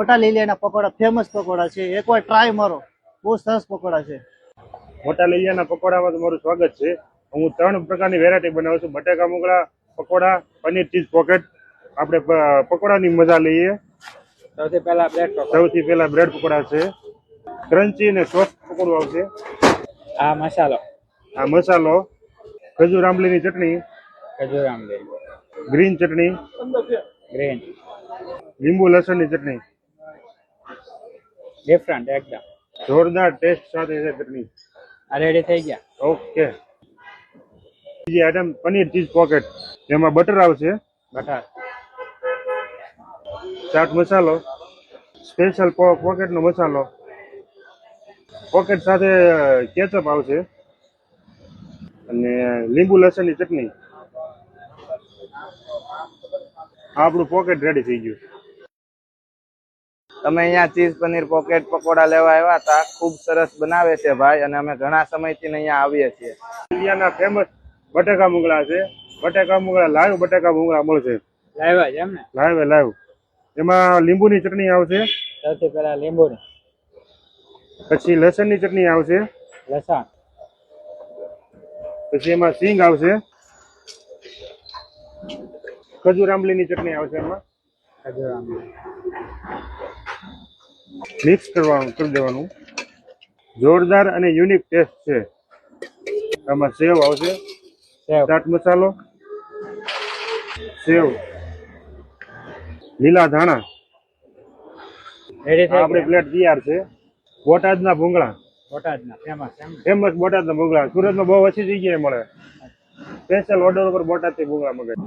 મોટા લીલિયાના પકોડા ફેમસ પકોડા છે, એકવાર ટ્રાય મારો, બહુ સરસ પકોડા છે. મોટા લીલિયાના પકોડામાં તમારું સ્વાગત છે. હું 3 પ્રકારની વેરાયટી બનાવું છું. બટેકા મુગળા પકોડા, પનીર ચીઝ પોકેટ. આપણે પકોડાની મજા લઈએ. સૌથી પહેલા બ્રેડ પકોડા છે. ક્રન્ચી અને સોફ્ટ પકોડું આવશે. આ મસાલો, ખજૂર આંબલીની ચટણી, ગ્રીન ચટણી, લીંબુ લસણની ચટણી, ડિફરન્ટ એકદમ. જોરદાર ટેસ્ટ સાથે છે ચટણી. આ રેડી થઈ ગયા. ઓકે. બીજી આઈટમ પનીર ચીઝ પોકેટ. જેમાં બટર આવશે, બટર, ચાટ મસાલો, સ્પેશિયલ પોકેટનો મસાલો, પોકેટ સાથે કેચઅપ આવશે અને લીંબુ લસણની ચટણી. આપણું પોકેટ રેડી થઈ ગયું. તમે અહીંયા ચીઝ પનીર પોકેટ પકોડા લેવા આવ્યા હતા. ખૂબ સરસ બનાવે છે ભાઈ, અને અમે ઘણા સમયથી અહીંયા આવીએ છીએ. ઇન્ડિયાના ફેમસ બટેકા મુંગળા છે. બટેકા મુંગળા લાઈવ બટેકા મુંગળા મળશે. લાવ્યા છે એમ ને? લાઈવ. એમાં લીંબુની ચટણી આવશે. સૌથી પહેલા લીંબુની, પછી લસણની ચટણી આવશે. લસણ, પછી એમાં સિંગ આવશે. ખજૂર આંબલીની ચટણી આવશે. એમાં ખજૂર આંબલી. મિક્સ કરી દેવાનું. જોરદાર અને યુનિક ટેસ્ટ છે. આમાં સેવ આવશે, સેવ, ચાટ મસાલો, સેવ, લીલા ધાણા. રેડી થઈ આપણી ગયા. પ્લેટ તૈયાર છે. બોટાદના ભૂંગળા બોટાદના ફેમસ એમ ને? ફેમસ. બોટાદના ભૂંગળા સુરતમાં બહુ ઓછી જગ્યાએ મળે. સ્પેશિયલ ઓર્ડર ઉપર બોટાદથી ભૂંગળા મગાય.